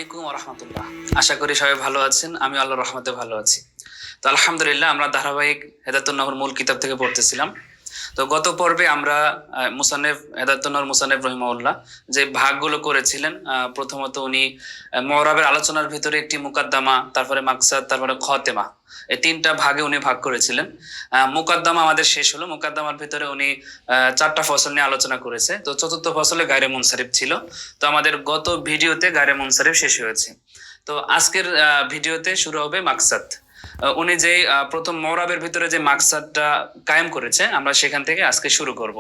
আলাইকুম ওয়া রাহমাতুল্লাহ। আশা করি সবাই ভালো আছেন। আমি আল্লাহর রহমতে ভালো আছি। তো আলহামদুলিল্লাহ আমরা ধারাবাহিক হেদায়েতুন নূর মূল কিতাব থেকে পড়তেছিলাম। তো গত পর্বে আমরা মুসান্নেফ হেদায়েতুন নূর মুসান্নেফ রহিমাহুল্লাহ যে ভাগগুলো করেছিলেন, প্রথমত উনি মুরাবের আলোচনার ভিতরে একটি মুকাদ্দামা, তারপরে মাকসাদ, তারপরে খতেমা, এই তিনটা ভাগে উনি ভাগ করেছিলেন। মুকাদ্দামা আমাদের শেষ হলো। মুকাদ্দামার ভিতরে উনি চারটা ফসল নিয়ে আলোচনা করেছে। তো চতুর্থ ফসলে গায়রে মুনসারিফ ছিল। তো আমাদের গত ভিডিওতে গায়রে মুনসারিফ শেষ হয়েছে। তো আজকের ভিডিওতে শুরু হবে মাকসাদ। উনি যে প্রথম মওরাবের ভিতরে যে মাকসাদটা কায়েম করেছে, আমরা সেখান থেকে আজকে শুরু করব।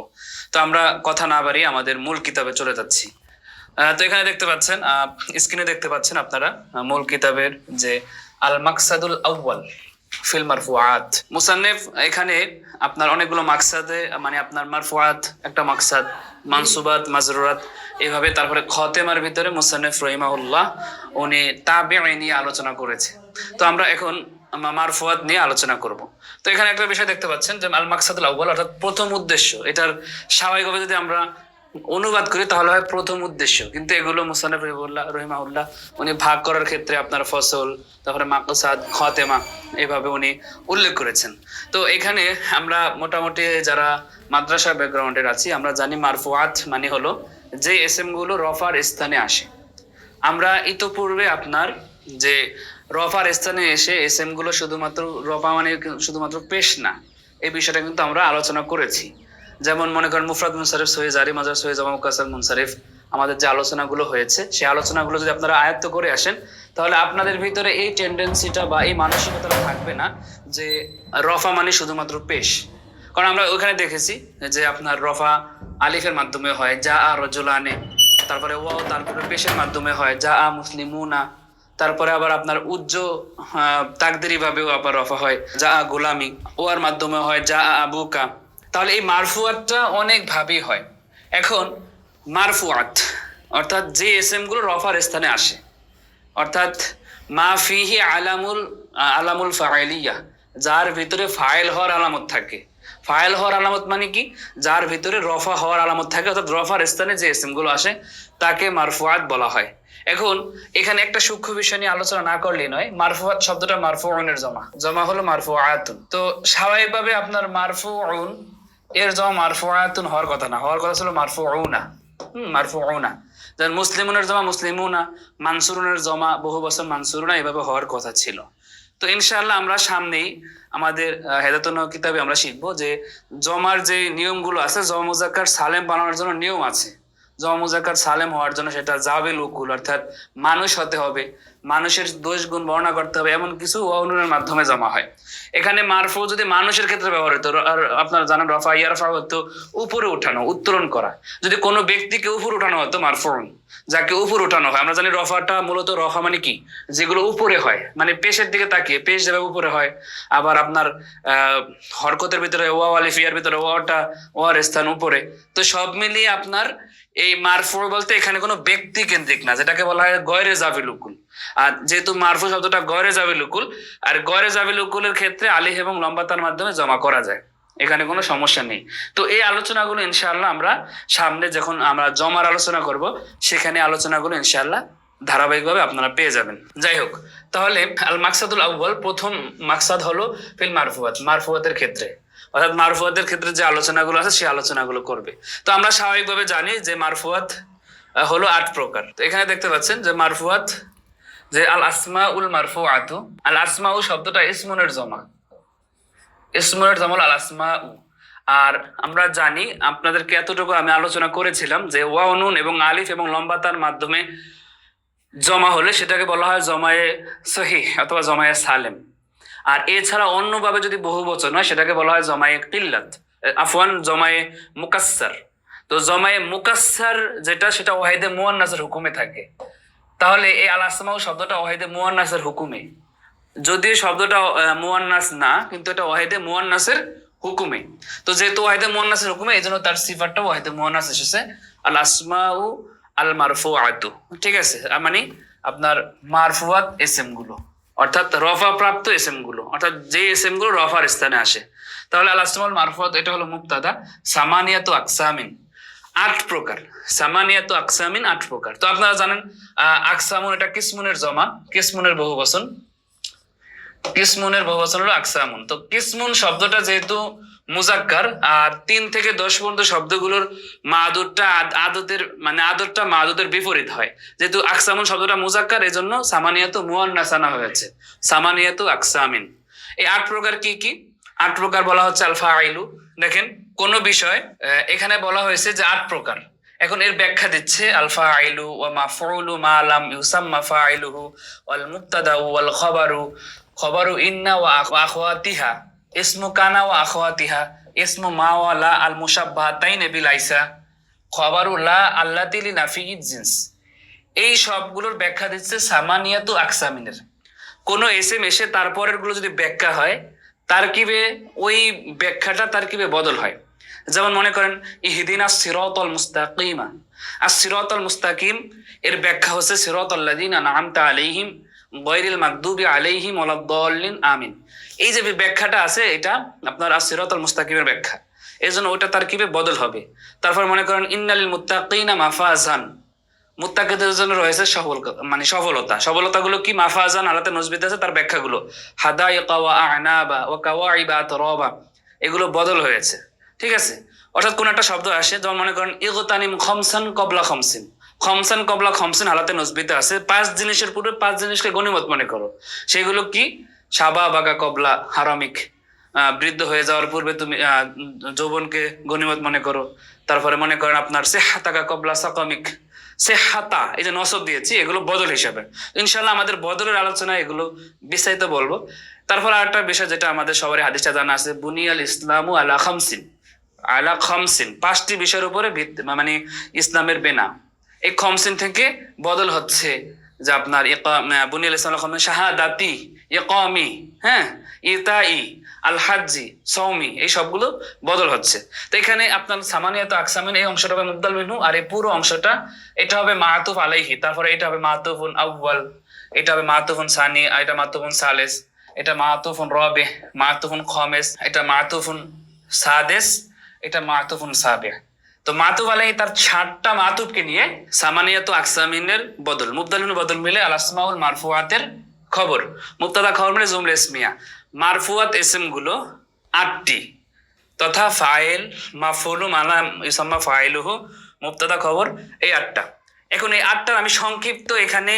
তো আমরা কথা না বাড়িয়ে আমাদের মূল কিতাবে চলে যাচ্ছি। তো এখানে দেখতে পাচ্ছেন, স্ক্রিনে দেখতে পাচ্ছেন আপনারা মূল কিতাবের যে আল মাকসাদুল আউয়াল ফিল মারফুআত। মুসান্নিফ এখানে আপনার অনেকগুলো মাকসাদে, মানে আপনার মারফুআত একটা মাকসাদ, মানসুবাত, মাজরুরাত, এইভাবে। তারপরে খতেমার ভিতরে মুসান্নিফ রহিমাহুল্লাহ উনি তাবিঈ নিয়ে আলোচনা করেছে। তো আমরা এখন মারফুআত নিয়ে আলোচনা করব। তো এখানে একটা বিষয় দেখতে পাচ্ছেন যে আল মাকসাদুল আউয়াল অর্থাৎ প্রথম উদ্দেশ্য। এটার স্বাভাবিকভাবে যদি আমরা অনুবাদ করি তাহলে হয় প্রথম উদ্দেশ্য, কিন্তু এগুলো মুসান্নিফ রহিমাহুল্লাহ উনি ভাগ করার ক্ষেত্রে আপনার ফসল, তারপরে মাকসাদ, খতেমা এইভাবে উনি উল্লেখ করেছেন। তো এখানে আমরা মোটামুটি যারা মাদ্রাসা ব্যাকগ্রাউন্ডের আছি, আমরা জানি মারফুআত মানে হলো যে এসএম গুলো রফার স্থানে আসে। আমরা ইতোপূর্বে আপনার যে রফার স্থানে এসে এসএম গুলো শুধুমাত্র রফা মানে শুধুমাত্র পেশ না, এই বিষয়টা কিন্তু আমরা আলোচনা করেছি। যেমন মনে করেন মুফরাদ মুনসারিফ, সহিহ জারি মাজার, সহিহ জামা মুকাসসার মুনসারিফ, আমাদের যে আলোচনাগুলো হয়েছে সেই আলোচনাগুলো যদি আপনারা আয়ত্ত করে আসেন, তাহলে আপনাদের ভিতরে এই টেন্ডেন্সিটা বা এই মানসিকতাটা থাকবে না যে রফা মানে শুধুমাত্র পেশ। কারণ আমরা ওখানে দেখেছি যে আপনার রফা আলিফের মাধ্যমে হয়, যা আ রজুলানে, তারপরে ওয়াও তারপরে পেশের মাধ্যমে হয়, যা আ মুসলিমুনা, তারপরে আবার আপনার উজ্জ তাকদিরি ভাবেও আবার রফা হয়, যা আ গোলামি, ওয়ার মাধ্যমে হয়, যা আ আবুকা। তাহলে এই মারফুয়াতটা অনেক ভাবেই হয়। এখন মারফুয়াত অর্থাৎ যে এসএম গুলো রফার স্থানে আসে, অর্থাৎ মা ফিহি আলামুল ফাইলিয়া, যার ভিতরে ফাইল হওয়ার আলামত থাকে। ফাইল হওয়ার আলামত মানে কি? যার ভিতরে রফা হওয়ার আলামত থাকে, অর্থাৎ রফার স্থানে যে এসএম গুলো আসে তাকে মারফুয়াত বলা হয়। এখন এখানে একটা সূক্ষ্ম বিষয় নিয়ে আলোচনা না করলেই নয়। মারফুয়াত শব্দটা মারফুউনের জমা হলো মারফুআতুন। তো স্বাভাবিকভাবে আপনার মারফুউন এর জমা মারফুআতুন হওয়ার কথা না, হওয়ার কথা ছিল মারফুউনা। মারফুউনা। যেমন মুসলিমুনের জমা মুসলিমুনা, মানসুরুনের জমা বহু বছর মানসুরুনা, এভাবে হওয়ার কথা ছিল। তো ইনশাআল্লাহ আমরা সামনেই আমাদের হেদায়েতুন নূর কিতাবে আমরা শিখবো যে জমার যে নিয়মগুলো আছে, জমা মুজাক্কার সালেম বানানোর জন্য নিয়ম আছে। জমা মুজাক্কার সালেম হওয়ার জন্য সেটা জাবেল উকুল, অর্থাৎ মানুষ হতে হবে, মানুষের দোষ গুণ বর্ণনা করতে হবে, এমন কিছু ওয়ানুনের মাধ্যমে জমা হয়। এখানে মারফু যদি মানুষের ক্ষেত্রে ব্যবহার হতো, আর আপনারা জানেন রফা ইয়ারফা হতো উপরে উঠানো, উত্তোলন করা। যদি কোনো ব্যক্তিকে উপরে উঠানো হতো মারফুন, যাকে উপরে উঠানো হয়। আমরা জানি রফাটা মূলত, রফা মানে কি? যেগুলো উপরে হয়, মানে পেশের দিকে তাকিয়ে, পেশ যেভাবে উপরে হয়। আবার আপনার হরকতের ভিতরে ওয়া আলিফ ইয়ার ভিতরে ওয়ার স্থান উপরে। তো সব মিলিয়ে আপনার এই মারফু বলতে এখানে কোনো ব্যক্তি কেন্দ্রিক না, যেটাকে বলা হয় গয়রে জাবিল উকুল। আর যেহেতু মারফু শব্দটা গয়রে জাবিল উকুল, আর গয়রে জাবিল উকুলের ক্ষেত্রে আলিফ এবং লম্বাতার মাধ্যমে জমা করা যায়, এখানে কোনো সমস্যা নেই। তো এই আলোচনাগুলো ইনশাআল্লাহ আমরা সামনে যখন আমরা জমার আলোচনা করব, সেখানে আলোচনাগুলো ইনশাআল্লাহ ধারাবাহিকভাবে আপনারা পেয়ে যাবেন। যাই হোক, তাহলে আল মাকসাদুল আউয়াল, প্রথম মাকসাদ হলো ফিল মারফুয়াত, মারফুয়াতের ক্ষেত্রে, অর্থাৎ মারফুয়াতের ক্ষেত্রে যে আলোচনাগুলো আছে সেই আলোচনাগুলো করবে। তো আমরা স্বাভাবিকভাবে জানি যে মারফুয়াত হলো 8 প্রকার। তো এখানে দেখতে পাচ্ছেন যে মারফুয়াত, যে আল আসমাউল মারফুআতু, আল আসমাউ শব্দটা ইসমুনের জমা, ইসমুনের জমা আল আসমাউ। আর আমরা জানি, আপনাদেরকে এতটুকু আমি আলোচনা করেছিলাম যে ওয়াও নুন এবং আলিফ এবং লম্বাতার মাধ্যমে জমা হলে সেটাকে বলা হয় জমায়ে সহিহ অথবা জমায়ে সালেম। আর এছাড়া অন্যভাবে যদি বহু বচন হয় সেটাকে বলা হয় জমায়ে কিল্লাত, আফওয়ান জমায়ে মুকাসসার। তো জমায়ে মুকাসসার যেটা, সেটা ওয়াহিদে মুয়ান্নাসের হুকুমে থাকে। তাহলে এই আল আসমাউ শব্দটা ওয়াহিদে মুয়ান্নাসের হুকুমে, যদিও শব্দটা মুয়ান্নাস না, কিন্তু এটা ওয়াহিদে মুয়ান্নাসের হুকুমে। তো যেহেতু ওয়াহিদে মুয়ান্নাসের হুকুমে, এই জন্য তার সিফাতটা ওয়াহিদে মুয়ান্নাস এসেছে, আল আসমাউ আল মারফুআতু। ঠিক আছে, মানে আপনার মারফুয়াত এসএম গুলো, অর্থাৎ রফা প্রাপ্ত এসএম গুলো, অর্থাৎ যে এসএম গুলো রফার স্থানে আসে। তাহলে আল আসমাউল মারফুয়াত এটা হলো মুবতাদা, সামানিয়াতু আকসামিন, 8 প্রকার। সামানিয়াতু আকসামিন 8 প্রকার। তো আপনারা জানেন আকসামুন এটা কিসমুনের জমা, কিসমুনের বহুবচন, কিসমুনের বহুবচন হলো আকসামুন। তো কিসমুন শব্দটা যেহেতু মুজাক্কার আর 3 থেকে 10 পর্যন্ত শব্দগুলোর মাদুরটা আদতের মানে আদতটা মাদুদের বিপরীত হয়। যেহেতু আকসামুন শব্দটা মুজাক্কার এজন্য সামানিয়াতু মুয়ান্নাস আনা হয়েছে, সামানিয়াতু আকসামিন। এই 8 প্রকার কি কি? 8 প্রকার বলা হচ্ছে আল ফাইলু। দেখেন কোন বিষয় এখানে বলা হয়েছে যে 8 প্রকার। এখন এর ব্যাখ্যা দিচ্ছে আল ফাইলু ওয়া মাফউলু মা লাম ইউসাম্মা ফাইলুহু ওয়াল মুবতাদা ওয়াল খবরু, খবরু ইন্না ওয়া আখওয়াতিহা, ইসমু কানা ওয়া আখওয়াতিহা, ইসমু মা ওয়া লা আল মুশাব্বাহাতাইন বিল আইসা, খবরু লা আল্লাতি লিনাফিয়িজ জিন্স। এই সবগুলোর ব্যাখ্যা দিচ্ছে সামানিয়াতু আকসামিনের। কোন এসএম এসে তারপরের গুলো যদি ব্যাখ্যা হয় তারকিবে ওই ব্যাখ্যাটা তারকিবে বদল হয়। যেমন মনে করেন ইহদিনাস সিরাতাল মুস্তাকিমা, আর সিরাতাল মুস্তাকিম এর ব্যাখ্যা হচ্ছে সিরাতাল্লাযিনা আনআমতা আলাইহিম গায়রিল মাগদুবি আলাইহিম ওয়ালাদ-দাল্লিন আমিন। এই যে ব্যাখ্যাটা আছে এটা আপনার সিরাতাল মুস্তাকিমের ব্যাখ্যা, এজন্য ওটা তারকিবে বদল হবে। তারপর মনে করেন ইন্নালিল মুত্তাকিনা মাফাজান, মুত্তাকিদের জন্য রয়েছে মানে সফলতা। সফলতাগুলো কি? মাফাজান আলাতে নজবিত আছে তার ব্যাখ্যাগুলো হাদাইকা ওয়া আ'নাবা ওয়া কাওয়াইবা আতরাবা, এগুলো বদল হয়েছে। ঠিক আছে, অর্থাৎ কোন একটা শব্দ আসে, যেমন মনে করেন ইগতানিম খমসান কবলা খমসিন, খমসান কবলা খমসিন হালাতে নজবিতে আছে 5 জিনিসের পূর্বে 5 জিনিসকে গনিমত মনে করো। সেগুলো কি? সাবা বাগা কবলা হারামিক, বৃদ্ধ হয়ে যাওয়ার পূর্বে তুমি যৌবনকে গনিমত মনে করো। তারপরে মনে করেন আপনার সেহাতাকা কবলা সাকামিক, সেহাতা এই যে নসব দিয়েছি এগুলো বদল হিসাবে। ইনশাল্লাহ আমাদের বদলের আলোচনা এগুলো বিস্তারিত বলবো। তারপর আরেকটা বিষয় যেটা আমাদের সবারই হাদিসটা জানা আছে, বুনিয়াল ইসলামু আলা খামসিন, আলা খামসিন 5টি বিষয়ের উপরে মানে ইসলামের বেনা। এই খমসিন থেকে বদল হচ্ছে যে আপনার বুনিয়াল ইসলাম শাহাদাতি, ইকামি, হ্যাঁ, ইতাই, আল হাজ্জি, সৌমি, এই সবগুলো বদল হচ্ছে। তো এখানে আপনার সামানিয়াতু আকসামিন এই অংশটা হবে মুবদাল মিনহু, আর এই পুরো অংশটা এটা হবে মাতুফ আলাইহি, তারপরে এটা হবে মাতুফুন আউয়াল, এটা হবে মাতুফুন সানি, আর এটা মাতুফুন সালেস, এটা মাতুফুন রাবিহ, মাতুফুন খামিস, এটা মাতুফুন সাদিস, এটা মাতুফুন সাবিহ। তো মাতুফ আলাইহি তার 7টা মাতুফকে নিয়ে সামানিয়াতু আকসামিনের বদল, মুবদাল মিনহু বদল মিলে আল আসমাউল মারফুআতের খবর, মুবতাদা খবর মানে জুমলা ইসমিয়া। মারফুয়াত ইসম গুলো 8টি, তথা ফাইল, মাফউলু মালা ইউসাম্মা ফাইলুহু, মুবতাদা খবর, এই 8টা। এখন এই 8টার আমি সংক্ষিপ্ত এখানে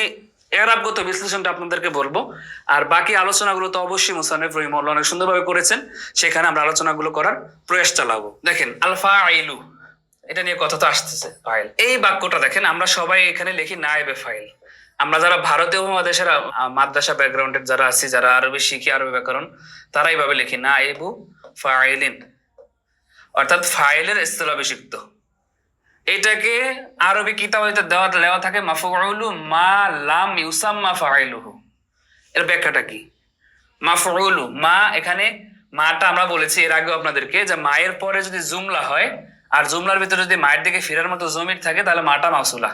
এরাবগত বিশ্লেষণটা আপনাদেরকে বলবো, আর বাকি আলোচনাগুলো তো অবশ্যই মুসান্নিফ রাহিমাহুল্লাহ অনেক সুন্দরভাবে করেছেন, সেখানে আমরা আলোচনাগুলো করার প্রয়াস চালাবো। দেখেন আল ফাইলু, এটা নিয়ে কথা তো আসতেছে। ফাইল এই বাক্যটা দেখেন আমরা সবাই এখানে লিখি নায়েবে ফাইল। আমরা যারা ভারতীয় উপমহাদেশের মাদ্রাসা ব্যাকগ্রাউন্ডের যারা আছি, যারা আরবি শিখি, আরবি ব্যাকরণ, তারা এইভাবে লিখি নায়েবু ফাইলিন, অর্থাৎ ফাইলের ইসতিলাহ অভিষিক্ত। এটাকে আরবি কিতাবে দেওয়া থাকে মাফউলু মা লাম ইউসাম্মা ফাইলুহু। এর ব্যাখ্যাটা কি? মাফউলু মা, এখানে মাটা আমরা বলেছি এর আগেও আপনাদেরকে যে মায়ের পরে যদি জুমলা হয় আর জুমলার ভিতরে যদি মায়ের দিকে ফিরার মতো জমির থাকে তাহলে মাটা মাউসুলা।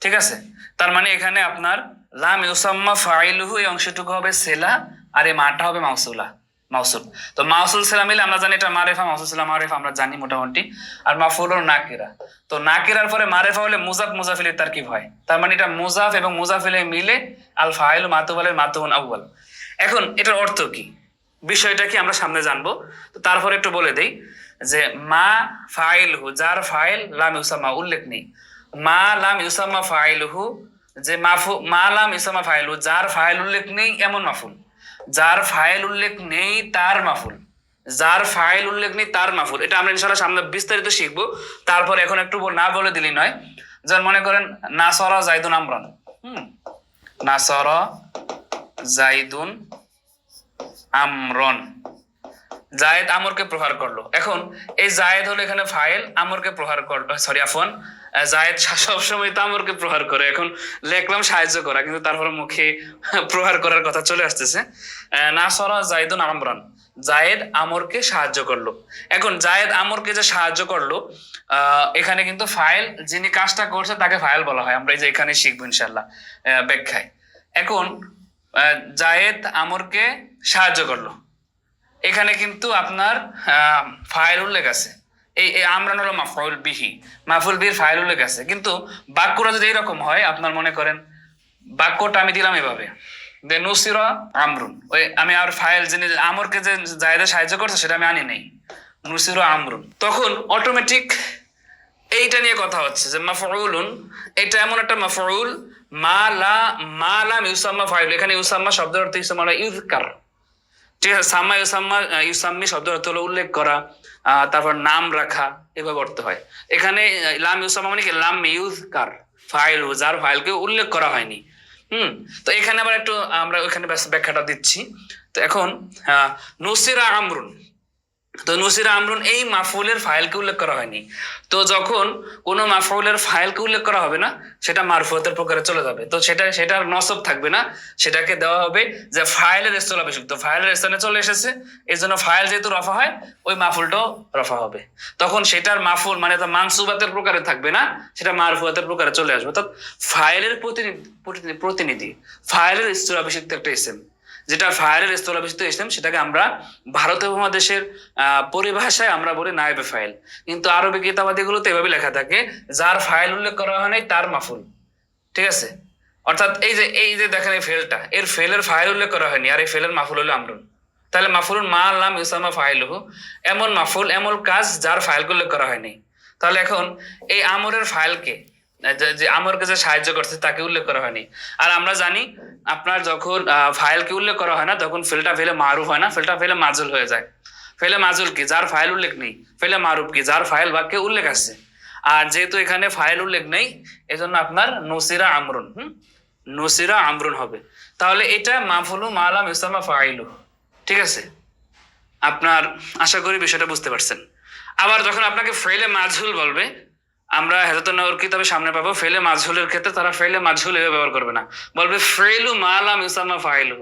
ঠিক আছে, তার মানে এখানে আপনার লাম ইউসাম্মা ফাইলুহু এই অংশটুকু হবে সেলা, আর এই মাটা হবে মাউসুলা, মাউসুল। তো মাউসুল সেলা মিলে আমরা জানি এটা মারেফা, মাউসুল সেলা মারেফা আমরা জানি মোটামুটি। আর মাফউল হলো নাকিরা, তো নাকিরার পরে মারেফা হলে মুজাফ মুজাফিলের তারকিব হয়, তার মানে এটা মুজাফ এবং মুজাফিলে মিলে আল ফাইলু মাতুফ আলাইহি মাতুফুন আউয়াল। এখন এটার অর্থ কি, বিষয়টা কি আমরা সামনে জানবো। তো তারপরে একটু বলে দেই যে মা ফাইলহু, যার ফাইল লাম ইউসাম্মা উল্লেখ নেই, মা লাম ইউসাম্মা ফাইলহু, যে মা লাম ইউসাম্মা ফাইলহু যার ফাইল উল্লেখ নেই এমন মাফুল, যার ফাইল উল্লেখ নেই তার মাফুল, যার ফাইল উল্লেখ নেই তার মাফুল। এটা আমরা ইনশাআল্লাহ সামনে বিস্তারিত শিখবো। তারপর এখন একটু না বলে দিলি নয়। যেমন মনে করেন নাসরা জাইদুন আমরান, নাসরা জাইদুন আমরন, জায়েদ আমরকে প্রহার করলো। এখন এই জায়েদ হলো এখানে ফাইল, আমরকে প্রহার করলো, সরি আফওয়ান, জায়েদ সবসময় তো আমরকে প্রহার করে। এখন লেখলাম সাহায্য করা, কিন্তু তারপরে মুখে প্রহার করার কথা চলে আসতেছে। নাসরা জাইদুন আমরান, জায়েদ আমরকে সাহায্য করলো। এখন জায়েদ আমরকে যে সাহায্য করলো, এখানে কিন্তু ফাইল, যিনি কাজটা করছে তাকে ফাইল বলা হয়। আমরা এই যে এখানে শিখবো ইনশাল্লাহ ব্যাখ্যায়। এখন জায়েদ আমরকে সাহায্য করলো, এখানে কিন্তু আপনার ফাইল উল্লেখ আছে, এই আমরান হলো মাফউল বিহি, মাফউল বিহির ফাইল উল্লেখ আছে। কিন্তু বাক্যটা যদি এরকম হয়, আপনার মনে করেন বাক্যটা আমি দিলাম এভাবে, যে নুসিরা আমরুন, ওই আমি আর ফাইল যিনি আমরকে যে জায়দা সাহায্য করছে সেটা আমি আনি নাই, নুসিরা আমরুন, তখন অটোমেটিক এইটা নিয়ে কথা হচ্ছে যে মাফউলুন, এটা এমন একটা মাফউল মা লাম ইউসাম্মা ফাইল, এখানে ইউসাম্মা শব্দের অর্থ ইউসাম্মা ইউযকার, ঠিক আছে। সাম্মা ইউসাম্মা ইউসাম্মি শব্দের অর্থ হলো উল্লেখ করা, তারপর নাম রাখা, এভাবে অর্থ হয়। এখানে লাম ইউসাম্মা মানে কি লাম ইউযকার ফাইল, যার ফাইলকে উল্লেখ করা হয়নি। তো এখানে আবার একটু আমরা ওইখানে ব্যাখ্যাটা দিচ্ছি। তো এখন নুসিরা আমরুন, তো নুসিরা আমরুন এই মাফউলের ফাইলকে উল্লেখ করা হয়নি। তো যখন কোনো মাফউলের ফাইলকে উল্লেখ করা হবে না, সেটা মারফুয়াতের প্রকারে চলে যাবে। তো সেটার নসব থাকবে না, সেটাকে দেওয়া হবে যে ফাইলের স্থলাভিষিক্ত, ফাইলের স্থানে চলে এসেছে, এই জন্য ফাইল যেহেতু রফা হয়, ওই মাফুলটাও রফা হবে। তখন সেটার মাফুল মানে মানসুবাতের প্রকারে থাকবে না, সেটা মারফুয়াতের প্রকারে চলে আসবে। অর্থাৎ ফাইলের প্রতিনিধি, ফাইলের স্থলাভিষিক্ত একটা ইসেম, যেটা ফাইলের স্থলাভিষিক্ত ইসেম, সেটাকে আমরা ভারতীয় উপমহাদেশের পরিভাষায় আমরা বলি নায়েবে ফাইল। কিন্তু আরবি কিতাবাদিগুলোতে এভাবে লেখা থাকে, যার ফাইল উল্লেখ করা হয় নাই তার মাফুল, ঠিক আছে। অর্থাৎ এই যে দেখেন এই ফেলটা, এর ফেলের ফাইল উল্লেখ করা হয়নি, আর এই ফেলের মাফুল হলো আমরুন। তাহলে মাফুলুন মা লাম ইউসাম্মা ফাইলুহু, এমন মাফুল এমন কাজ যার ফাইল উল্লেখ করা হয়নি। তাহলে এখন এই আমরের ফাইলকে, যে আমরকে যে সাহায্য করছে তাকে উল্লেখ করা হয়নি। আর আমরা জানি আপনার যখন ফাইলকে উল্লেখ করা হয় না, তখন ফেলটা ফেলে মারুফ হয় না, ফেলটা ফেলে মাজুল হয়ে যায়। ফেলে মাজুল কি? যার ফাইল উল্লেখ নেই। ফেলে মারুফ কি? যার ফাইল বাক্যে উল্লেখ আছে। আর যেহেতু এখানে ফাইল উল্লেখ নেই, এজন্য আপনার নুসিরা আমরুন, নুসিরা আমরুন হবে। তাহলে এটা মাফুলু মালাম ইউসাম্মা ফাইলু, ঠিক আছে। আপনার আশা করি বিষয়টা বুঝতে পারছেন। আবার যখন আপনাকে ফেলে মাজহুল বলবে, আমরা হেদাতুন নবুর কিতাবে সামনে পাবো, ফেলে মাজহুলের ক্ষেত্রে তারা ফেলে মাজহুল এভাবে ব্যবহার করবে না, বলবে ফেলু মালাম ইউসাম্মা ফাইলু,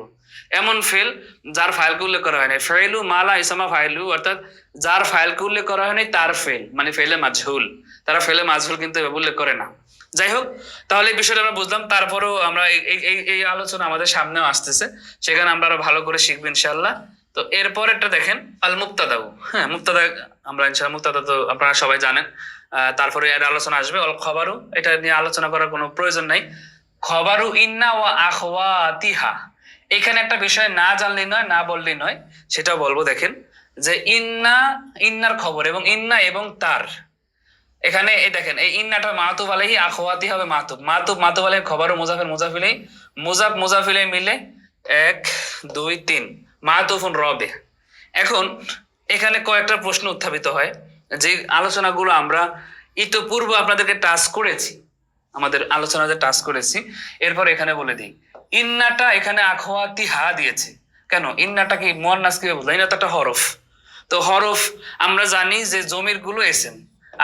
এমন ফেল যার ফাইলকে উল্লেখ করা হয়নি। ফেলু মালা ইউসাম্মা ফাইলু, অর্থাৎ যার ফাইলকে উল্লেখ করা হয়নি তার ফেল, মানে ফেলে মাজহুল। তারা ফেলে মাজহুল কিন্তু উল্লেখ করে না। যাই হোক, তাহলে এই বিষয়টা আমরা বুঝলাম। তারপরেও আমরা এই আলোচনা আমাদের সামনেও আসতেছে, সেখানে আমরা আরো ভালো করে শিখবো ইনশাআল্লাহ। তো এরপরেরটা দেখেন আল মুক্তাদাউ। হ্যাঁ, মুক্তাদা আমরা ইনশাআল্লাহ, মুক্তাদা তো আপনারা সবাই জানেন। তারপরে এর আলোচনা আসবে অল খবরু, এটা নিয়ে আলোচনা করার কোনো প্রয়োজন নাই। খবরু ইন্না ওয়া আখওয়াতিহা, এখানে একটা বিষয় না জানলেই নয়, না বললেই নয়, সেটাও বলবো। দেখেন যে ইন্নার খবর এবং ইন্না এবং তার, এখানে এই দেখেন এই ইন্নাটা মাতুব আলাইহি, আখওয়াতি হবে মাতুব আলাইহি, খবরু মুজাফির মুজাফিলাই, মুজাফিলাই মিলে 1 2 3 মাতুফুন রবে। এখন এখানে কয়েকটা প্রশ্ন উত্থাপিত হয়, যে আলোচনাগুলো আমরা ইতোপূর্ব আপনাদেরকে টাচ করেছি, আমাদের আলোচনাতে টাচ করেছি। এরপর এখানে বলে দিই, ইন্নাটা এখানে আখওয়াতি হা দিয়েছে কেন? ইন্নাটা কি মুয়ান্নাস কিভাবে বুঝলাম? ইন্না তো একটা হরফ। তো হরফ আমরা জানি যে জমির গুলো এসেম,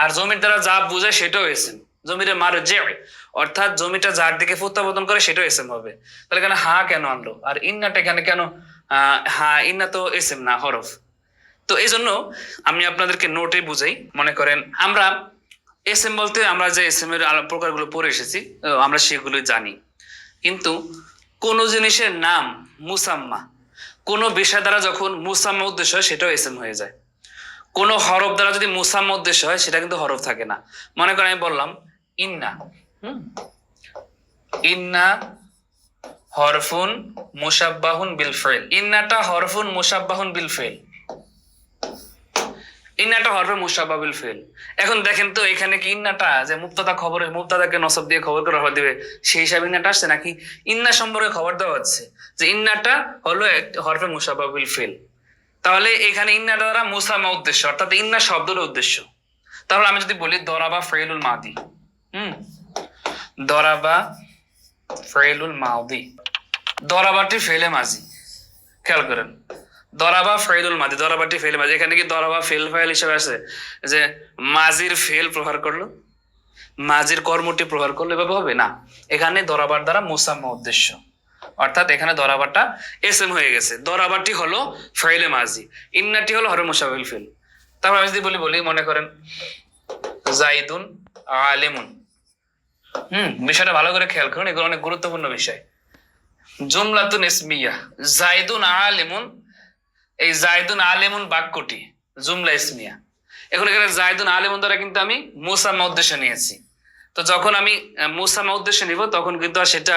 আর জমির দ্বারা যা বোঝায় সেটাও এসেম। জমিরে মারজে, অর্থাৎ জমিটা যার দিকে প্রত্যাবর্তন করে সেটাও এসেম হবে। তাহলে এখানে হা কেন আনলো? আর ইন্নাটা এখানে কেন? হা, ইন্না তো এসেম না, হরফ। তো এই জন্য আমি আপনাদেরকে নোটে বুঝাই। মনে করেন আমরা এসএম বলতে আমরা যে এসএম এর প্রকারগুলো পড়ে এসেছি, আমরা সেগুলো জানি। কিন্তু কোন জিনিসের নাম মুসাম্মা, কোন বিষয় দ্বারা যখন মুসাম্মা উদ্দেশ্য হয়, সেটাও এসএম হয়ে যায়। কোন হরফ দ্বারা যদি মুসাম্মা উদ্দেশ্য হয়, সেটা কিন্তু হরফ থাকে না। মনে করেন আমি বললাম ইন্না, ইন্না হরফুন মুসাব্বাহুন বিল ফাইল, ইন্নাটা হরফুন মুসাব্বাহুন বিল ফাইল, ইন্নাটা হরফে মুসাব্বাহ বিল ফাইল। এখন দেখেন তো এখানে কি ইন্নাটা যে মুবতাদা খবরে, মুবতাদাকে নসব দিয়ে খবর করে হওয়া দিবে, সেই হিসাবে ইন্নাটা আসছে, নাকি ইন্না সম্পর্কে খবর দেওয়া হচ্ছে যে ইন্নাটা হলো হরফে মুসাব্বাহ বিল ফাইল? তাহলে এখানে ইন্নাটা দ্বারা মুসাম্মা উদ্দেশ্য, অর্থাৎ ইন্না শব্দের উদ্দেশ্য। তাহলে আমি যদি বলি দরাবা ফাইলুল মাদি, দরাবা ফাইলুল মাদি, দরাবাটি ফেলে মাজি, খেয়াল করেন, দরাবা ফেলুল মাদি, দরাবাটি ফেল মাজি। এখানে কি দরাবা ফেল ফাইল হিসেবে আছে যে মাজির ফেল প্রহার করলো, মাজির কর্মটি প্রহার করলো, এভাবে হবে না। এখানে দরাবার দ্বারা মুসাম্মা উদ্দেশ্য, অর্থাৎ এখানে দরাবারটা এসএম হয়ে গেছে। দরাবারটি হলো ফেলে মাজি, ইন্নাটি হলো হরে মুসাবিল ফেল। তারপর আমি যদি বলি মনে করেন জাইদুন আলেমুন, বিষয়টা ভালো করে খেয়াল করুন, এগুলো অনেক গুরুত্বপূর্ণ বিষয়। জুমলাতুন ইসমিয়া, জাইদুন আলেমুন, এই জাইদুন আলেমুন বাক্যটি জুমলা ইসমিয়া। এখন এখানে জায়দুন আলিমুন দ্বারা কিন্তু আমি মুসাম্মা উদ্দেশ্য নিয়েছি। তো যখন আমি মুসাম্মা উদ্দেশ্য নিব তখন কিন্তু আর সেটা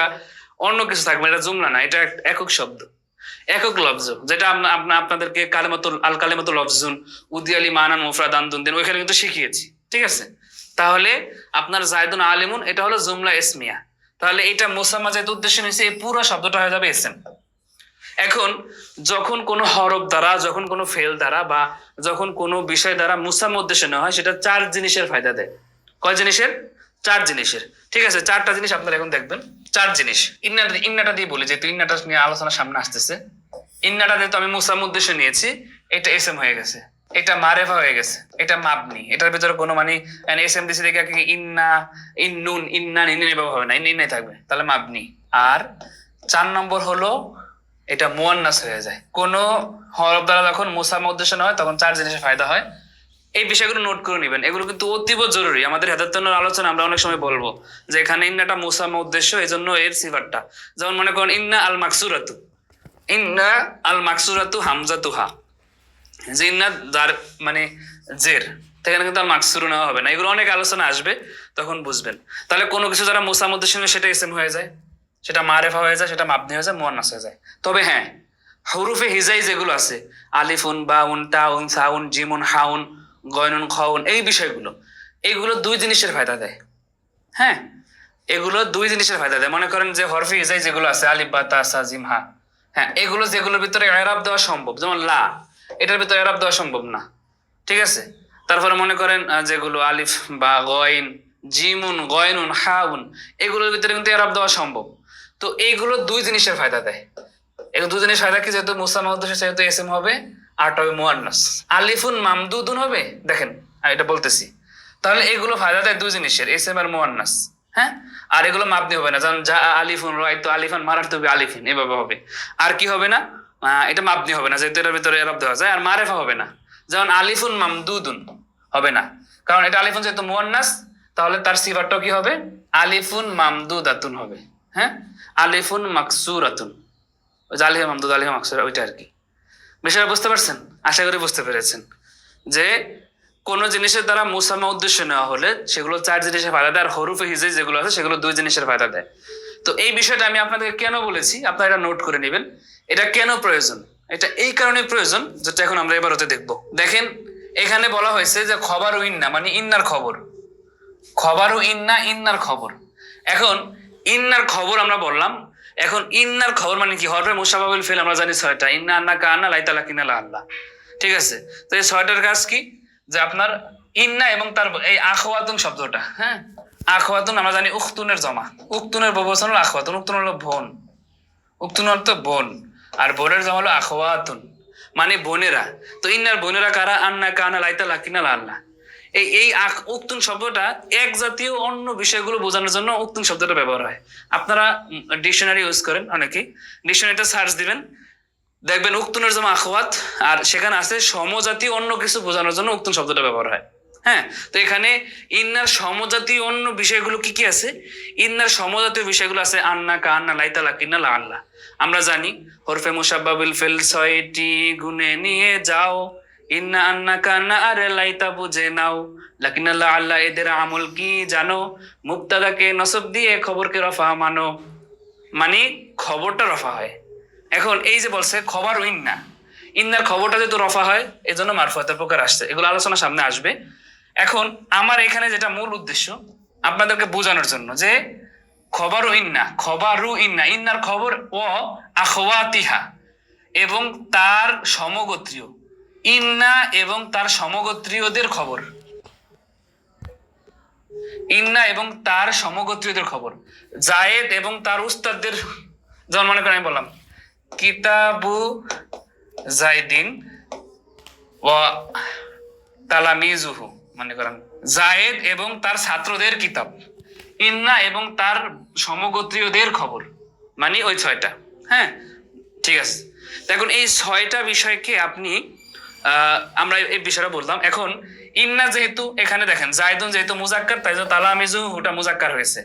অন্য কিছু থাকবে, এটা জুমলা না, এটা একক শব্দ, একক লফজ, যেটা আপনাদেরকে কালিমাতুল লফজুন উদিয়ালি মানান মুফরাদান দুনদিন ওইখানে কিন্তু শিখিয়েছি। ঠিক আছে, তাহলে আপনার জায়দুন আলিমুন এটা হলো জুমলা ইসমিয়া। তাহলে এটা মুসাম্মা যেহেতু উদ্দেশ্য নিয়েছে, এই পুরো শব্দটা হয়ে যাবে ইসম। এখন যখন কোনো হরফ দ্বারা, যখন কোনো ফেল দ্বারা বা যখন কোনো বিষয় দ্বারা মুসাম্মা উদ্দেশ্য নেওয়া হয়, সেটা চার জিনিসের ফায়দা দেয়। কয় জিনিসের? চার জিনিসের। ঠিক আছে, চারটা জিনিস আপনারা এখন দেখবেন। চার জিনিস। ইন্নাটা দিয়ে বলি, যেহেতু ইন্নাটা নিয়ে আলোচনা সামনে আসতেছে, ইন্নাটা যেহেতু আমি মুসাম্মা উদ্দেশ্য নিয়েছি, এটা এসএম হয়ে গেছে, এটা মারেফা হয়ে গেছে, এটা মাবনি, এটার ভিতরে কোনো মানে এসএম দিছি দেখে ইন্না, ইন্নুন, ইন্নান, ইন্নান এভাবে হবে না, ইন্নাই থাকবে, তাহলে মাবনি। আর 4 নম্বর হলো এটা মুয়ান্নাস হয়ে যায়। কোনো হরফ দ্বারা যখন মুসাম্মা উদ্দেশ্য না হয় তখন চার জিনিসের ফায়দা হয়। এই বিষয়গুলো নোট করে নেবেন, এগুলো কিন্তু অতীব জরুরি। আমাদের হেদায়েতুন আলোচনা আমরা অনেক সময় বলবো যে এখানে ইন্নাটা মুসাম্মা উদ্দেশ্য, এই জন্য এর সিফাতটা, যেমন মনে করেন ইন্না আল মাকসুরাতু, ইন্না আল মাকসুরাতু হামজাতুহা, যে ইন্না যার মানে জের, সেখানে কিন্তু আল মাকসুরু নেওয়া হবে না। এগুলো অনেক আলোচনা আসবে, তখন বুঝবেন। তাহলে কোনো কিছু যারা মুসাম্মা উদ্দেশ্য সেটা ইসম হয়ে যায়, সেটা মারেফা হয়ে যায়, সেটা মাবনি হয়ে যায়, মুয়ান্নাস হয়ে যায়। তবে হ্যাঁ, হরুফে হিজাই যেগুলো আছে, আলিফুন, বাউন, তাউন, সাউন, জিমুন, হাউন, গয়নুন, খাউন, এই বিষয়গুলো, এইগুলো দুই জিনিসের ফায়দা দেয়। হ্যাঁ, এগুলো দুই জিনিসের ফায়দা দেয়। মনে করেন যে হরফে হিজাই যেগুলো আছে, আলিফ, বা, তা, সা, জিম, হা, হ্যাঁ, এগুলো যেগুলোর ভিতরে এরাব দেওয়া সম্ভব, যেমন লা, এটার ভিতরে এরাব দেওয়া সম্ভব না। ঠিক আছে, তারপরে মনে করেন যেগুলো আলিফ, বা, গয়ন, জিমুন, গয়নুন, হাউন, এগুলোর ভিতরে কিন্তু এরাব দেওয়া সম্ভব। তো এইগুলো দুই জিনিসের ফায়দা দেয়। এগুলো দুই জিনিস ফায়দা কি? যেহেতু মুসাম্মা উদ্দেশ্য সেহেতু এসএম হবে, আর হবে মুয়ান্নাস। আলিফুন মামদুদুন হবে, দেখেন এটা বলতেছি। তাহলে এগুলো ফায়দা দেয় দুই জিনিসের, এসএম আর মুয়ান্নাস। হ্যাঁ, আর এগুলো মাবনি হবে না, যেমন যা আলিফুন রাইতু আলিফান মারারতু আলিফিন, এভাবে হবে। আর কি হবে না, এটা মাবনি হবে না, যেহেতু এটার ভিতরে এরাব দেওয়া যায়। আর মারেফা হবে না, যেমন আলিফুন মামদুদুন হবে না, কারণ এটা আলিফুন যেহেতু মুয়ান্নাস, তাহলে তার সিফাতটাও কি হবে? আলিফুন মামদুদাতুন হবে। হ্যাঁ, আলিফুন মাকসুরাতুন, ওই আলিফ মামদুদ, আলিফ মাকসুরা, ওইটা আর কি। বিষয়টা বুঝতে পারছেন? আশা করি বুঝতে পেরেছেন যে কোন জিনিসের দ্বারা মুসাম্মা উদ্দেশ্য নেওয়া হলে সেগুলো চার জিনিসের ফায়দা দেয়, আর হরুফে হিজাই যেগুলো আছে সেগুলো দুই জিনিসের ফায়দা দেয়। তো এই বিষয়টা আমি আপনাদেরকে কেন বলেছি, আপনারা এটা নোট করে নেবেন। এটা কেন প্রয়োজন? এটা এই কারণে প্রয়োজন, যেটা এখন আমরা এবার হতে দেখবো। দেখেন, এখানে বলা হয়েছে যে খবরু ইন্না, মানে ইন্নার খবর, খবরু ইন্না, ইন্নার খবর। এখন ইন্নার খবর আমরা বললাম, এখন ইন্নার খবর মানে কি? হরফে মুশাব্বাহুল ফিল আমরা জানি 6টা, ইন্না, আন্না, কান্না, লাইতা, লাকিনা, লা, আল্লাহ। ঠিক আছে, তো এই 6টার কাজ কি? যে আপনার ইন্না এবং তার এই আখওয়াতুন শব্দটা, হ্যাঁ, আখওয়াতুন আমরা জানি উখতুনের জমা, উখতুনের বহুবচন হলো আখওয়াতুন, উখতুন হলো বোন, উখতুন অর্থ বোন, আর বোনের জমা হলো আখওয়াতুন, মানে বোনেরা। তো ইন্নার বোনেরা কারা? আন্না, কান্না, লাইতা, লাকিনা, লা, আল্লাহ। এই উক্তুন শব্দটা এক জাতীয় অন্য বিষয়গুলো বোঝানোর জন্য উক্তুন শব্দটা ব্যবহার হয়। আপনারা ডিকশনারি ইউজ করেন, অনেকে ডিকশনারিটা সার্চ দিবেন, দেখবেন উক্তুনের জন্য আখওয়াত, আর সেখানে আছে সমজাতীয় অন্য কিছু বোঝানোর জন্য উক্তুন শব্দটা ব্যবহার হয়। হ্যাঁ, তো এখানে ইন্নার সমজাতীয় অন্য বিষয়গুলো কি কি আছে? ইন্নার সমজাতীয় বিষয়গুলো আছে আন্না, কান্না, লাইতা, লাকিনা, লা, আল্লাহ। আমরা জানি হরফে মুশাব্বাহুল ফিল 6টি গুনে নিয়ে যাও, ইন্না, আন্না, কান্না, আরে লাইতা বুঝে নাও, লাকিনা, লা, আল্লাহ এদের আমল কি জানো, মুবতাদাকে নসব দিয়ে খবরকে রফা মানো, মানে খবরটা রফা হয়। এখন এই যে বলছে খবর ইন্না, ইন্নার খবরটা যেহেতু রফা হয়, এই জন্য মারফুয়াতের প্রকার আসছে। এগুলো আলোচনা সামনে আসবে। এখন আমার এখানে যেটা মূল উদ্দেশ্য আপনাদেরকে বোঝানোর জন্য, যে খবরু ইন্না, খবরু ইন্না, ইন্নার খবর ও আখওয়াতিহা, এবং তার সমগোত্রীয়, ইন্না এবং তার সমগোত্রীয়দের খবর, ইন্না এবং তার সমগোত্রীয়দের খবর, জায়েদ এবং তার উস্তাদদের, যেমন মনে করেন আমি বললাম কিতাবু জাইদিন ওয়া তালামিজুহু, মনে করেন জায়েদ এবং তার ছাত্রদের কিতাব, ইন্না এবং তার সমগোত্রীয়দের খবর, মানে ওই 6টা। হ্যাঁ, ঠিক আছে। এখন এই 6টা বিষয়কে আপনি আমরা এই বিষয়টা বললাম। এখন ইন্না যেহেতু এখানে দেখেন জাইদুন যেহেতু মুজাক্কার, তাই জন্য তালামিজু ওটা মুজাক্কার হয়েছে।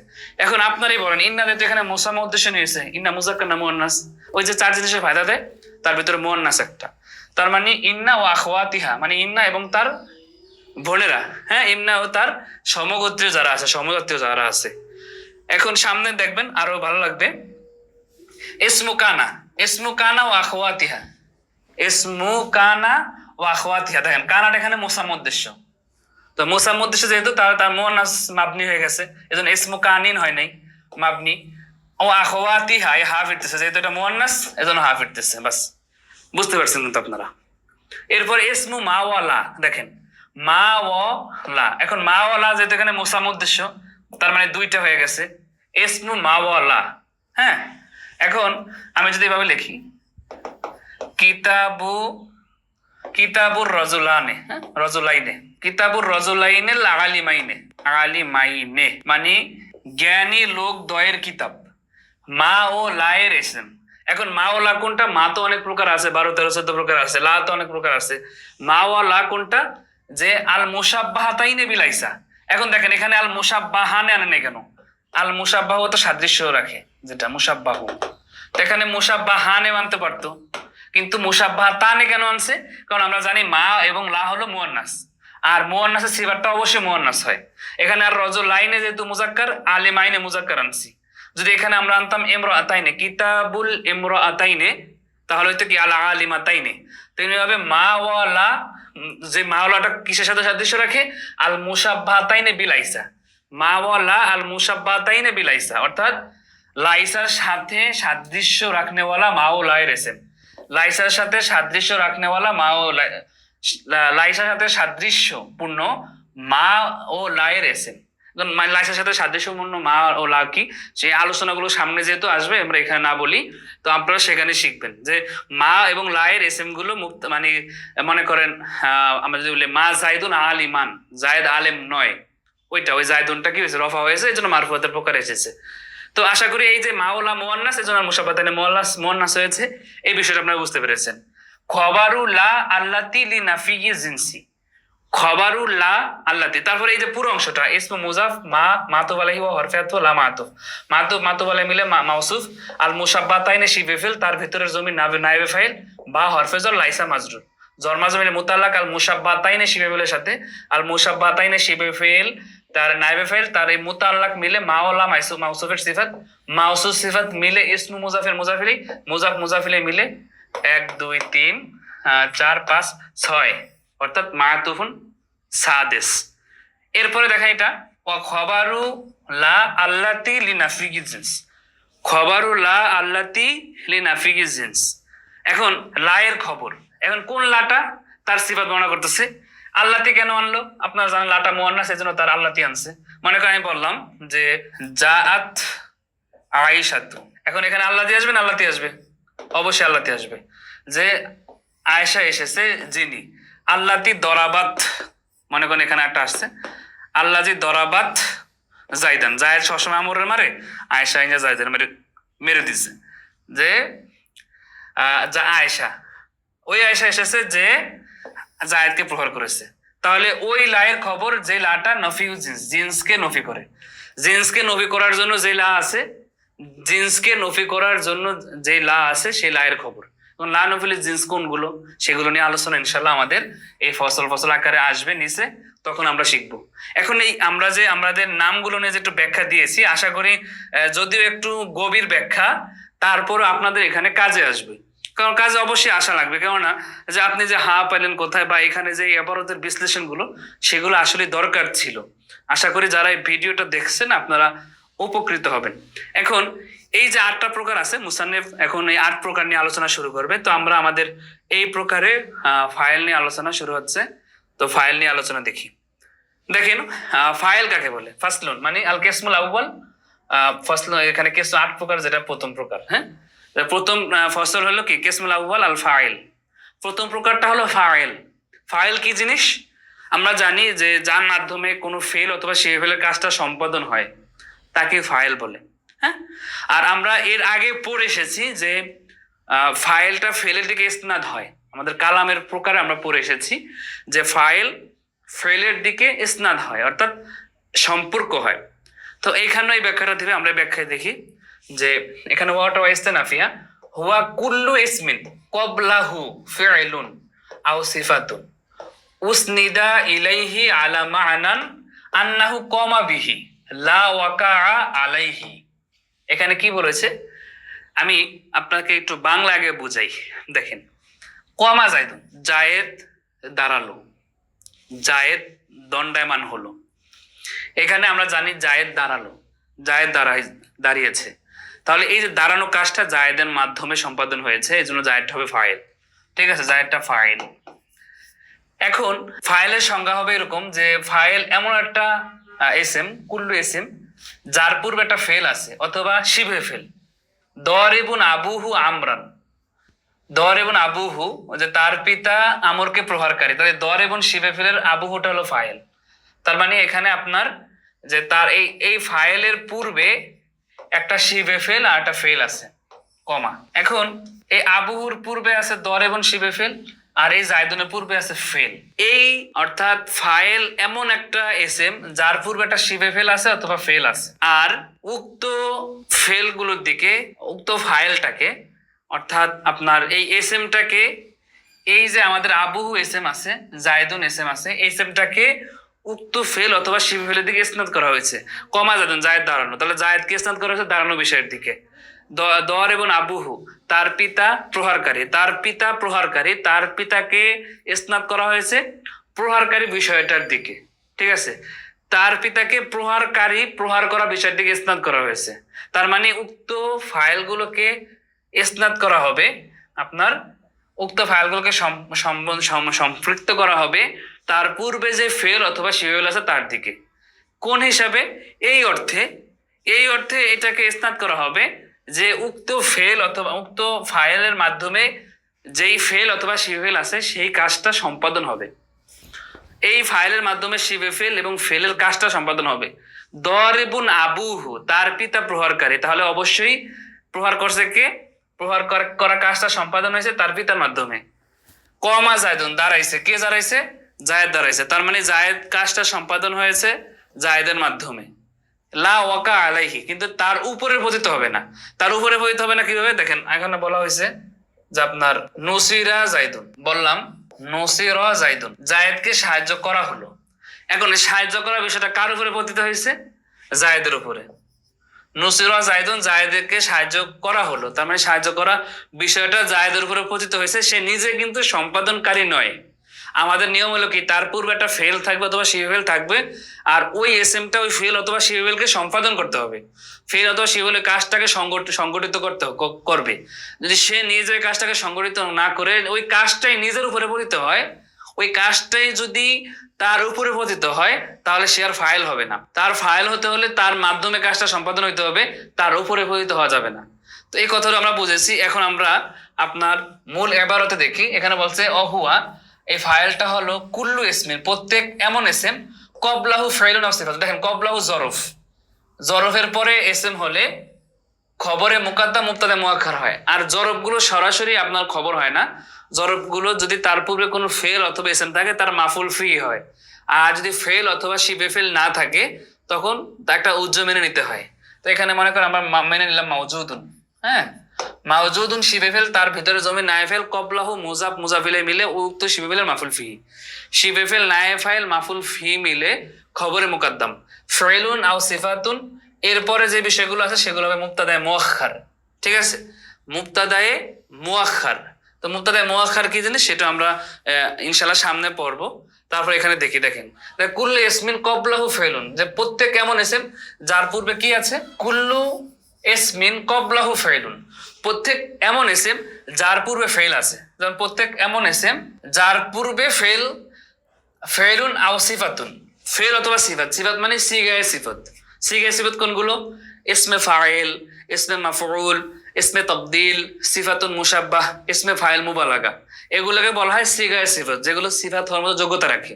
এখন আপনারাই বলেন, ইন্না যেহেতু এখানে মুসাম্মা উদ্দেশ্য নিয়েছে, ইন্না মুজাক্কার না মুয়ান্নাস? ওই যে চার জিনিসের ফায়দা দেয়, তার ভিতরে মুয়ান্নাস একটা। তার মানে ইন্না ও আখওয়াতিহা, মানে ইন্না এবং তার বোনেরা, হ্যাঁ, ইমনাহু তার সমগোত্রীয় যারা আছে, সমজাতীয় যারা আছে। এখন সামনে দেখবেন আরো ভালো লাগবে, ইসমু কানা, ইসমু কানা ও আখওয়াতিহা, ইসমু কানা ও আখওয়াতিহা। দেখেন কানাটা এখানে মুসাম্মুদ্দেশ্য, তো মুসাম্মুদ্দেশ্য যেহেতু তার তার মুয়ান্নাস মাবনি হয়ে গেছে, এজন্য ইসমু কানিন হয় নাই, মাবনি। ও আখওয়াতিহা, এই হা ফিরতেছে, যেহেতু এটা মুয়ান্নাস এজন্য হা ফিরতেছে, বাস বুঝতে পারছেন কিন্তু আপনারা। এরপর ইসমু মাওয়ালা, দেখেন মা ও লা, এখন মা ও লা যেহেতু এখানে মুসাম্মুদ্দেশ্য, তার মানে দুইটা হয়ে গেছে, ইসমু মাওয়ালা। হ্যাঁ, এখন আমি যদি এভাবে লিখি, কিতাবু, কিতাবুর রজুলানে, হ্যাঁ রজুলাইনে, কিতাবুর রজুলাইনে আলিমাইনে, আলিমাইনে মানে জ্ঞানী লোক দ্বয়ের কিতাব, মা ও লায়ের এসেন। এখন মা ও লা কোনটা? মা তো অনেক প্রকার আছে, 12, 13, 14 প্রকার আছে, লা তো অনেক প্রকার আছে। মা ও লা কোনটা? যে আল মুসাব্বাহাতাইনে বিলাইসা। এখন দেখেন এখানে আল মুসাব্বাহানে আনে কেন? আল মুসাব্বাহু তো সাদৃশ্য রাখে, যেটা মুসাব্বাহু, তো এখানে মুসাব্বাহানে মানতে পারতো, কিন্তু মুসাব্বাহাতানে কেন আনছে? কারণ আমরা জানি মা এবং লা হলো মুয়ান্নাস, আর মুয়ান্নাসের সিফাতটা অবশ্যই মুয়ান্নাস হয়। এখানে আর রজুলাইনে যেহেতু মুজাক্কার, আলিমাইনে মুজাক্কার আনছি। যদি এখানে আমরা আনতাম ইমরাআতাইনে, কিতাবুল ইমরাআতাইনে, তাহলে হয়তো কি আল আলিমাতাইনে। তেমনি ভাবে মা ওয়ালা, যে মা ওয়ালাটা কিসের সাথে সাদৃশ্য রাখে? আল মুসাব্বাহাতাইনে বিলাইসা, মা ওয়ালা আল মুসাব্বাহাতাইনে বিলাইসা, অর্থাৎ লাইসার সাথে সাদৃশ্য রাখনেওয়ালা মা ও লায়ের এসেম, লাইসার সাথে সাদৃশ্য রাখনেওয়ালা মা ও লাইসার সাথে সাদৃশ্যপূর্ণ মা ও লায়ের এসেম। লাইসার সাথে সাদৃশ্যপূর্ণ মা ও লা কি, সেই আলোচনাগুলো সামনে যেহেতু আসবে, আমরা এখানে না বলি, তো আপনারা সেখানে শিখবেন যে মা এবং লায়ের এসএম গুলো মুক্ত, মানে মনে করেন আমরা যদি বলি মা জাইদুন আলিমান, জায়দ আলেম নয়, ওইটা ওই জায়দুনটা কি হয়েছে? রফা হয়েছে, এই জন্য মারফুয়াতের প্রকার এসেছে। তো আশা করি এই যে মাওলা মুয়ান্নাস, এই জন্য মুসাব্বাতানে মুয়ান্নাস হয়েছে, এই বিষয়টা আপনারা বুঝতে পেরেছেন। খবারুল্লাহ আল্লাতি লি নাফিয়ি জিনসি, খবরুল্লাহ আল্লাতি, তারপরে এই যে পুরো অংশটা ইসমু মুজাফ মা মাতুফ আলাইহি ওয়া হরফাতু লা মাতুফ, মাতুফ আলাইহি মিলে মাউসুফ, আল মুসাব্বাতাইনে শিবে ফিল, তার ভিতরের জমি নায়েবে ফাইল বা হরফে জর লাইসা মাজরুর, জর মাজরুর মুতাল্লাক আল মুসাব্বাতাইনে শিবে ফিলের সাথে, আল মুসাব্বাতাইনে শিবে ফিল তার নায়েবে ফাইল, তার এই মুতাল্লাক মিলে মাওলা মাউসুফের সিফাত, মাউসুফ সিফাত মিলে ইসমু মুজাফের মুজাফিলি, মুজাফিলে মিলে 1 2 3 4 5 6, অর্থাৎ মাতুফুন সাদেস। এরপরে দেখেন এটা খবরু লা আল্লাতি লিনাফিগি জিন্স, খবরু লা আল্লাতি লিনাফিগি জিন্স। এখন লায়ের খবর, এখন কোন লাটা? তার সিফাত বর্ণনা করতেছে। আল্লাতি কেন আনলো? আপনারা জানেন লাটা মুয়ান্নাস, এজন্য তার আল্লাতি আনছে। মনে করেন আমি বললাম যে জাআত আয়েশাতু, এখন এখানে আল্লাতি আসবে না আল্লাতি আসবে? অবশ্যই আল্লাতি আসবে। যে আয়েশা এসেছে যিনি, আল্লাতি দরাবাত, মনে করেন এখানে একটা আসছে আল্লাজি দরাবাত জাইদান, জায়েদ সবসময় আমরের মারে, আয়েশা ইঙ্গা জাইদান মেরে দিছে, যে যা আয়েশা, ওই আয়েশা এসেছে যে জায়েদকে প্রহার করেছে। তাহলে ওই লায়ের খবর, যে লাটা নফিউ জিন্স, জিন্সকে নফি করে, জিন্সকে নফি করার জন্য যে লা আছে, জিন্সকে নফি করার জন্য যে লা আছে, সেই লায়ের খবর। লা নফিলের জিন্স কোনগুলো, সেগুলো নিয়ে আলোচনা ইনশাল্লাহ আমাদের এই ফসল আকারে আসবে নিচে, তখন আমরা শিখবো। এখন এই আমরা যে আমাদের নামগুলো নিয়ে যে একটু ব্যাখ্যা দিয়েছি, আশা করি যদিও একটু গভীর ব্যাখ্যা, তারপরও আপনাদের এখানে কাজে আসবে। কারণ কাজে অবশ্যই আসা লাগবে, কেননা যে আপনি যে হা পাইলেন কোথায়, বা এখানে যে ইবারতের বিশ্লেষণগুলো, সেগুলো আসলে দরকার ছিল। আশা করি যারা এই ভিডিওটা দেখছেন আপনারা উপকৃত হবেন। এখন এই যে 8টা প্রকার আছে, মুসান্নিফ এখন এই 8 প্রকার নিয়ে আলোচনা শুরু করবে। তো আমরা আমাদের এই প্রকারে ফাইল নিয়ে আলোচনা শুরু হচ্ছে, তো ফাইল নিয়ে আলোচনা দেখি। দেখেন ফাইল কাকে বলে? ফাসলুন মানে আল কিসমুল আউয়াল, ফসল, এখানে কিসমু 8 প্রকার, যেটা প্রথম প্রকার। হ্যাঁ, প্রথম ফসল হলো কি? কিসমুল আউয়াল আল ফাইল, প্রথম প্রকারটা হলো ফাইল। ফাইল কি জিনিস? আমরা জানি যে যার মাধ্যমে কোনো ফেল অথবা সে ফেলের কাজটা সম্পাদন হয়, তাকে ফাইল বলে। হ্যাঁ, আর আমরা এর আগে পড়ে এসেছি যে ফাইলটা ফেলের দিকে ইসনাদ হয়, আমাদের কালামের প্রকারে আমরা পড়ে এসেছি যে ফাইল ফেলের দিকে ইসনাদ হয়, অর্থাৎ সম্পর্ক হয়। তো এইখানে এই ব্যাখ্যাটা থেকে আমরা ব্যাখ্যায় দেখি যে এখানে ওয়াটা ইস্তেনাফিয়া হুয়া কুল্লু ইসমিন কবলাহু ফি'লুন আও সিফাতুন, উসনিদা ইলাইহি আলা মা'নান আন্নাহু কমা বিহি লা ওয়াকা আলাইহি। এখানে কি বলেছে আমি আপনাকে একটু বাংলা আগে বুঝাই। দেখেন, কমা জায়দুন, জায়েদ দাঁড়ালো, জায়েদ দণ্ডায়মান হলো। এখানে আমরা জানি জায়েদ দাঁড়ালো, জায়েদ দাঁড়িয়েছে। তাহলে এই যে দাঁড়ানো কাজটা জায়েদের মাধ্যমে সম্পাদন হয়েছে, এই জন্য জায়েদটা হবে ফাইল। ঠিক আছে, জায়েদটা ফাইল। এখন ফাইলের সংজ্ঞা হবে এরকম যে ফাইল এমন একটা এসএম, কুল্লু এসএম যার পূর্বে একটা ফেল আছে অথবা শিবে ফেল। দরিবুন আবুহু আমরান, দরিবুন আবুহু যে তার পিতা আমরকে প্রহারকারী, তাহলে দরিবুন শিবে ফেলের আবুহুটা হলো ফাইল। তার মানে এখানে আপনার যে তার এই ফাইলের পূর্বে একটা শিবে ফেল আর একটা ফেল আছে, কমা। এখন এই আবুহুর পূর্বে আছে দরিবুন শিবে ফেল, আর এই জায়দুনের পূর্বে আছে ফেল। এই অর্থাৎ ফাইল এমন একটা এসএম যার পূর্বে একটা শিবে ফেল আছে অথবা ফেল আছে। আর উক্ত ফেলগুলোর দিকে উক্ত ফাইলটাকে অর্থাৎ আপনার এই এসএমটাকে, এই যে আমাদের আবুহু এসএম আছে, জায়দুন এসএম আছে, এসএমটাকে উক্ত ফেল অথবা শিবে ফেলের দিকে ইসনাদ করা হয়েছে। কমা জায়দুন, জায়েদ দাঁড়ানো, তাহলে জায়েদকে ইসনাদ করা হয়েছে দাঁড়ানো বিষয়ের দিকে। দরিবুন আবুহু তার পিতা প্রহারকারী, তার পিতা প্রহারকারী, তার পিতাকে ইসনাদ করা হয়েছে প্রহারকারী বিষয়টার দিকে। ঠিক আছে, তার পিতাকে প্রহারকারী প্রহার করা বিষয়ের দিকে ইসনাদ করা হয়েছে। তার মানে উক্ত ফাইলগুলোকে ইসনাদ করা হবে আপনার, উক্ত ফাইলগুলোকে সম্পৃক্ত করা হবে তার পূর্বে যে ফেল অথবা শিবেল আছে তার দিকে। কোন হিসাবে? এই অর্থে এটাকে ইসনাদ করা হবে যে উক্ত ফেল অথবা উক্ত ফাইলের মাধ্যমে যেই ফেল অথবা শিবেল আছে সেই কাজটা সম্পাদন হবে। এই ফাইলের মাধ্যমে শিবে ফেল এবং ফেলের কাজটা সম্পাদন হবে। দরিবুন আবুহু তার পিতা প্রহারকারী, তাহলে অবশ্যই প্রহার করছে কে? প্রহার করা কাজটা সম্পাদন হয়েছে তার পিতার মাধ্যমে। কমা জায়দুন দাঁড়াইছে, কে দাঁড়াইছে? জায়েদ দাঁড়াইছে। তার মানে জায়েদ কাজটা সম্পাদন হয়েছে জায়েদের মাধ্যমে। লা ওয়াকা আলাইহি, কিন্তু তার উপরে পতিত হবে না। তার উপরে পতিত হবে না কিভাবে? দেখেন, এখানে বলা হয়েছে যে আপনার নসিরা জায়দুন, বললাম নসিরা জায়দুন, জায়েদকে সাহায্য করা হলো। এখন সাহায্য করার বিষয়টা কার উপরে পতিত হয়েছে? জায়েদের উপরে। নসিরা জায়দুন, জায়েদকে সাহায্য করা হলো, তার মানে সাহায্য করা বিষয়টা জায়েদের উপরে পতিত হয়েছে। সে নিজে কিন্তু সম্পাদনকারী নয়। আমাদের নিয়ম হলো কি, তার পূর্বে একটা ফেল থাকবে অথবা শিবেল থাকবে, আর ওই এসএমটা ওই ফেল অথবা শিবেলকে সম্পাদন করতে হবে। ফেল অথবা শিবেলের কাজটাকে সংগঠিত করবে। যদি সে নিজে কাজটাকে সংগঠিত না করে ওই কাজটাই নিজের উপরে পতিত হয়, ওই কাজটাই যদি তার উপরে পতিত হয়, তাহলে সে আর ফাইল হবে না। তার ফাইল হতে হলে তার মাধ্যমে কাজটা সম্পাদন হইতে হবে, তার উপরে পতিত হওয়া যাবে না। তো এই কথাটা আমরা বুঝেছি। এখন আমরা আপনার মূল এবারতে দেখি। এখানে বলছে অহুয়া, এই ফাইলটা হলো কুল্লু ইসমিন, প্রত্যেক এমন এসএম কবলাহু ফাইলুন আও সিফাত। দেখেন, কবলাহু জরফ, জরফের পরে এসএম হলে খবরে মুকাদ্দাম মুবতাদা মুআক্খার হয়। আর জরফগুলো সরাসরি আপনার খবর হয় না, জরফগুলো যদি তার পূর্বে কোনো ফেল অথবা এসএম থাকে তার মাফুল ফি হয়। আর যদি ফেল অথবা শিবে ফেল না থাকে তখন তা একটা উজ্জ মেনে নিতে হয়। তো এখানে মনে করেন আমরা মেনে নিলাম মাউজুদুন, হ্যাঁ, মাউজুদুন শিবে ফেল, তার ভিতরে জমি নায়েফেল কবলাহু মুজাফ মুজাফিলে মিলে উক্ত শিবে ফেলের মাফুল ফি। শিবে ফেল নায়েফাইল মাফুল ফি মিলে খবরে মুকাদ্দাম। ফাইলুন আও সিফাতুন, এরপরে যে বিষয়গুলো আছে সেগুলো হবে মুবতাদায়ে মুআক্খার। ঠিক আছে, মুবতাদায়ে মুআক্খার। তো মুবতাদায়ে মুআক্খার কি জিনিস সেটা আমরা ইনশাআল্লাহ সামনে পড়বো। তারপর এখানে দেখেন কুল্লু ইসমিন কবলাহু ফাইলুন, যে প্রত্যেক এমন এসএম যার পূর্বে কি আছে? কুল্লু ইসমিন কবলাহু ফাইলুন, প্রত্যেক এমন এসএম যার পূর্বে ফেল আছে। যেমন প্রত্যেক এমন এসএম যার পূর্বে ফেল, ফেলুন আও সিফাতুন, ফেল অথবা সিফাত। সিফাত মানে সিগায়ে সিফাত। সিগায়ে সিফাত কোনগুলো? ইসমে ফাইল, ইসমে মাফউল, ইসমে তাবদিল, সিফাতুন মুশাব্বাহ, ইসমে ফাইল মুবালাগা, এগুলোকে বলা হয় সিগায়ে সিফাত, যেগুলো সিফাত হওয়ার মতো যোগ্যতা রাখে।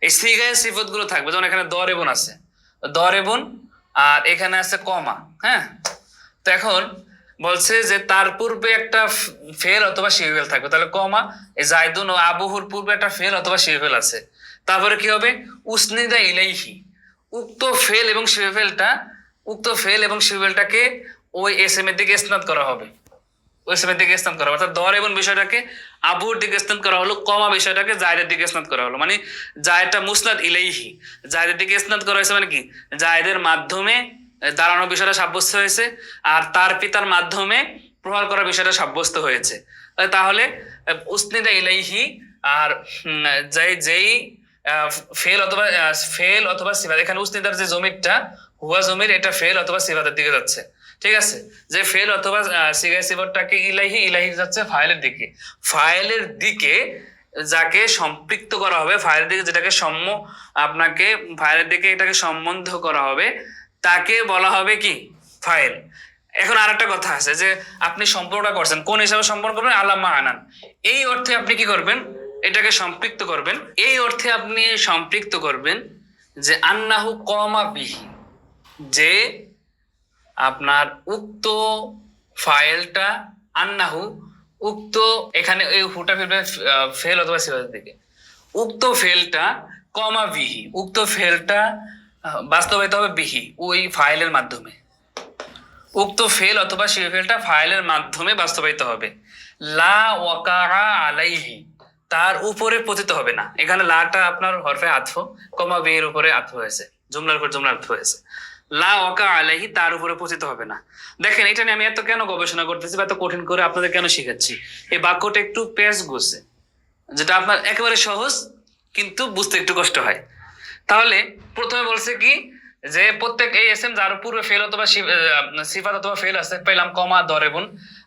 এই সিগায়ে সিফাত গুলো থাকবে। যেমন এখানে দরেবুন আছে, দরেবুন, আর এখানে আছে কমা। হ্যাঁ, তো এখন বলছে যে তার পূর্বে একটা ফেল অথবা শিবেল থাকবে, তাহলে কমা। এই জায়দুন ও আবুহুর পূর্বে একটা ফেল অথবা শিবেল আছে। তারপরে কি হবে? উসনিদা ইলাইহি, উক্ত ফেল এবং শিবেলটা, উক্ত ফেল এবং শিবেলটাকে ওই এসএম এর দিকে ইসনাদ করা হবে। ওইসবের দিকে ইসনাদ করা, অর্থাৎ দরিবুন বিষয়টাকে আবুর দিকে ইসনাদ করা হলো, কমা বিষয়টাকে জায়েদের দিকে ইসনাদ করা হলো, মানে জায়েদটা মুসনাদ ইলাইহি, জায়েদের দিকে ইসনাদ করা হয়েছে, মানে কি জায়েদের মাধ্যমে দাঁড়ানো বিষয়টা সাব্যস্ত হয়েছে, আর তার পিতার মাধ্যমে প্রহার করা বিষয়টা সাব্যস্ত হয়েছে। তাহলে উসনিদা ইলাইহি আর যেই ফেল অথবা সিফাত, এখানে উসনিদার যে জমিরটা হুয়া জমির, এটা ফেল অথবা সিফাতের দিকে যাচ্ছে, ঠিক আছে। যে ফেল অথবা সিগায় সিফাতটাকে ইলাহি যাচ্ছে ফাইলের দিকে, ফাইলের দিকে যাকে সম্পৃক্ত করা হবে, ফাইলের দিকে যেটাকে আপনাকে ফাইলের দিকে এটাকে সম্বন্ধ করা হবে, তাকে বলা হবে কি ফাইল। এখন আর একটা কথা আছে যে আপনি সম্পর্কটা করছেন, কোন হিসাবে সম্পর্ক করবেন, আলামা আনান, এই অর্থে আপনি কি করবেন, এটাকে সম্পৃক্ত করবেন, এই অর্থে আপনি সম্পৃক্ত করবেন যে আন্নাহু কমা বিহি, যে আপনার উক্ত ফাইলটা, আন্নাহু উক্ত, এখানে এই হুটা ফিরবে ফেল অথবা সিফাতের দিকে, উক্ত ফেলটা কমা বিহি, উক্ত ফেলটা বাস্তবায়িত হবে বিহি, ওই ফাইলের মাধ্যমে, উক্ত ফেল অথবা সেই ফেলটা ফাইলের মাধ্যমে বাস্তবায়িত হবে। লা ওয়াকা আলাইহি, তার উপরে পতিত হবে না। এখানে লাটা আপনার হরফে আতফ, কমা বিহির উপরে আতফ হয়েছে, জুমলার উপর জুমলা আতফ হয়েছে। লা ওয়াকা আলাইহি, তার উপরে পতিত হবে না। দেখেন এটা নিয়ে আমি এত কেন গবেষণা করতেছি বা এত কঠিন করে আপনাদের কেন শিখাচ্ছি, এই বাক্যটা একটু পেঁচ গোছে, যেটা আপনার একেবারে সহজ কিন্তু বুঝতে একটু কষ্ট হয়। তাহলে প্রথমে বলছে কি যে প্রত্যেক এই এসএম যার পূর্বে ফেল অথবা সিফাত অথবা ফেল আছে, পেলাম কমা দরেবুন,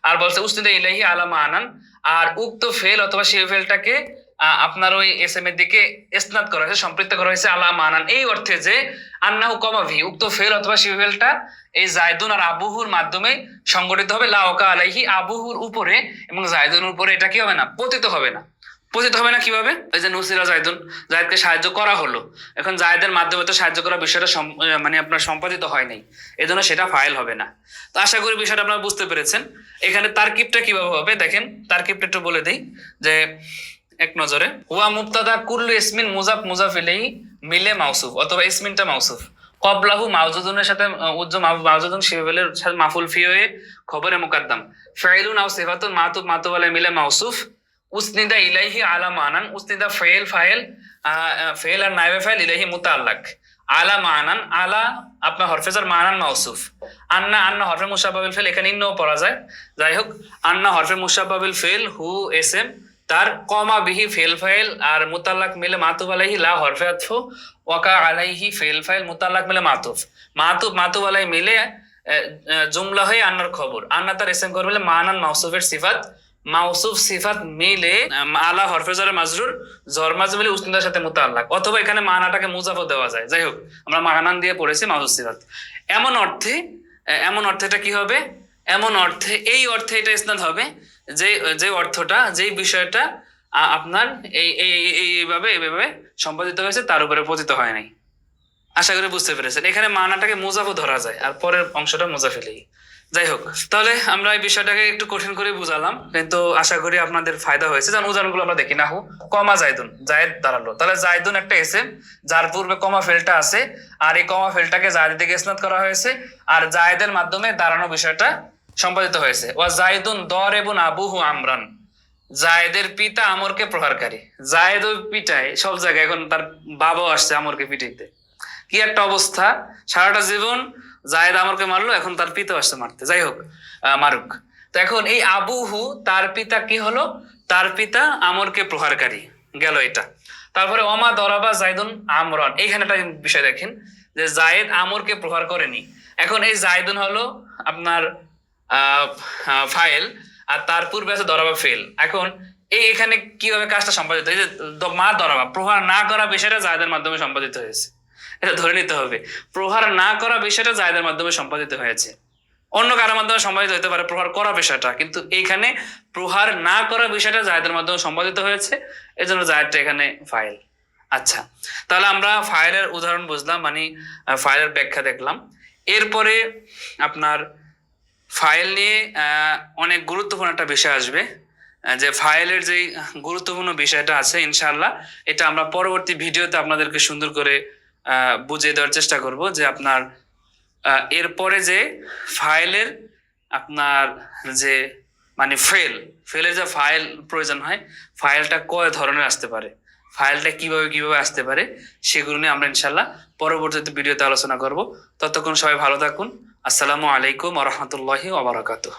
আর বলছে উসনিদা ইলাইহি আলামা আনান, আর উক্ত ফেল অথবা সেই ফেলটাকে আপনার ওই এসএম এর দিকে ইসনাদ করা হয়েছে, সম্পৃক্ত করা হয়েছে আলামা আনান, এই অর্থে যে আন্নাহু কমা ভি, উক্ত ফেল অথবা সেই ফেলটা এই জায়দুন আর আবুহুর মাধ্যমে সংগঠিত হবে, লা ওকা আলাইহি, আবুহুর উপরে এবং জায়দুনের উপরে এটা কি হবে না, পতিত হবে না। পতিত হবে না কিভাবে, ওই যে নুসিরা জায়দুন, জায়দকে সাহায্য করা হলো, এখন জায়দের মাধ্যমে তো সাহায্য করা বিষয়টা মানে আপনার সম্পাদিত হয় নাই, এই জন্য সেটা ফাইল হবে না। তো আশা করি বিষয়টা আপনারা বুঝতে পেরেছেন। এখানে তারকিবটা কিভাবে হবে দেখেন, তারকিবটা একটু বলে দিই যে এক নজরে, হুয়া মুবতাদা কুল্লু ইসমিন মুজাফ মুজাফ ইলাইহি মিলে মাউসুফ, অথবা ইসমিনটা মাউসুফ, কবলাহু মাউজুদুনের সাথে মাউজুদুন শিফেলের সাথে মাফুল ফি হয়ে খবরে মুকাদ্দাম, ফাইলুন আও সিফাতুন মাতুব মাতুব আলাই মিলে মাউসুফ, উসনিদা ইলাইহি আলা মানান, উসনিদা ফাইল ফাইল আর নাইবে ফাইল, ইলাইহি মুতাআল্লাক, আলা মানান, আলা আপনার হরফেজার, মানান মাউসুফ, আন্না হরফে মুশাব্বাবিল ফেল, এখানে ইন্নও পড়া যায়, যাই হোক আন্না হরফে মুশাব্বাবিল ফেল, হু এসএম, তার কমা বিহি ফেল ফাইল আর মুতাল্লাক মিলে মাতুব আলাইহি, লা হরফে আতফ, ওয়াকা আলাইহি ফেল ফাইল মুতাল্লাক মিলে মাতুব আলাই মিলে জুমলা হয়ে আন্নার খবর, আন্না তার এসএম খবর মিলে মানান মাউসুফের সিফাত, মাউসুফ সিফাত মিলে আলা হরফে জারে মাজরুর, জর মাজ মিলে উসনিদার সাথে মুতাআল্লাক, অথবা এখানে মানাটাকে মুজাফও দেওয়া যায়, যাই হোক আমরা মানান দিয়ে পড়েছি মাউসুফ সিফাত। এমন অর্থে এটা কি হবে, এমন অর্থে এই অর্থে এটা ইসনাদ হবে যে যে অর্থটা, যেই বিষয়টা আপনার এইভাবে সম্পাদিত হয়েছে, তার উপরে পতিত হয় নাই। আশা করি বুঝতে পেরেছেন। এখানে মানাটাকে মুজাফও ধরা যায় আর পরের অংশটা মুজাফিলেই। যাই হোক, তাহলে আমরা এই বিষয়টাকে একটু কঠিন করে বুঝালাম, কিন্তু আশা করি আপনাদের ফায়দা হয়েছে। যেমন উদাহরণগুলো আমরা দেখি, নাহু কমা জায়দুন, জায়েদ দাঁড়ালো, তাহলে জায়দুন একটা এসএম যার পূর্বে কমা ফেলটা আছে, আর এই কমা ফেলটাকে জায়েদের দিকে ইসনাদ করা হয়েছে, আর জায়েদের মাধ্যমে দাঁড়ানো বিষয়টা সম্পাদিত হয়েছে। ওয়া জায়দুন দরেবুন আবুহু আমরান, জায়েদের পিতা আমরকে প্রহারকারী, জায়েদও পিটায় সব জায়গায়, এখন তার বাবাও আসছে আমরকে পিটাইতে, কি একটা অবস্থা, সারাটা জীবন জায়েদ আমরকে মারলো, এখন তার পিতা আসছে মারতে, যাই হোক মারুক। তো এখন এই আবুহু, তার পিতা কি হলো, তার পিতা আমরকে প্রহারকারী গেল এটা। তারপরে ওমা দরাবা জায়দুন আমরান, এইখানে একটা বিষয় দেখেন যে জায়েদ আমরকে প্রহার করেনি, এখন এই জায়দুন হলো আপনার ফাইল, আর তার পূর্বে আছে দরাবা ফেল। এখন এখানে কিভাবে কাজটা সম্পাদিত, এই যে মা দরাবা, প্রহার না করা বিষয়টা জায়েদের মাধ্যমে সম্পাদিত হয়েছে, এটা ধরে নিতে হবে। প্রহার না করা বিষয়টা জায়েদের মাধ্যমে সম্পাদিত হয়েছে, অন্য কারোর মাধ্যমে সম্পাদিত হতে পারে প্রহার করা বিষয়টা, কিন্তু এইখানে প্রহার না করা বিষয়টা জায়েদের মাধ্যমে সম্পাদিত হয়েছে, এই জন্য জায়েদটা এখানে ফাইল। আচ্ছা, তাহলে আমরা ফাইলের উদাহরণ বুঝলাম, মানে ফাইলের ব্যাখ্যা দেখলাম। এরপরে আপনার ফাইল নিয়ে অনেক গুরুত্বপূর্ণ একটা বিষয় আসবে, যে ফাইলের যে গুরুত্বপূর্ণ বিষয়টা আছে, ইনশাআল্লাহ এটা আমরা পরবর্তী ভিডিওতে আপনাদেরকে সুন্দর করে বুঝিয়ে দেওয়ার চেষ্টা করব, যে আপনার এরপরে যে ফাইলের আপনার যে মানে ফেলের যে ফাইল প্রয়োজন হয়, ফাইলটা কয় ধরনের আসতে পারে, ফাইলটা কিভাবে কিভাবে আসতে পারে, সেগুলো নিয়ে আমরা ইনশাল্লাহ পরবর্তীতে ভিডিওতে আলোচনা করব। ততক্ষণ সবাই ভালো থাকুন। আসসালামু আলাইকুম ওয়া রাহমাতুল্লাহি ওয়া বারাকাতুহু।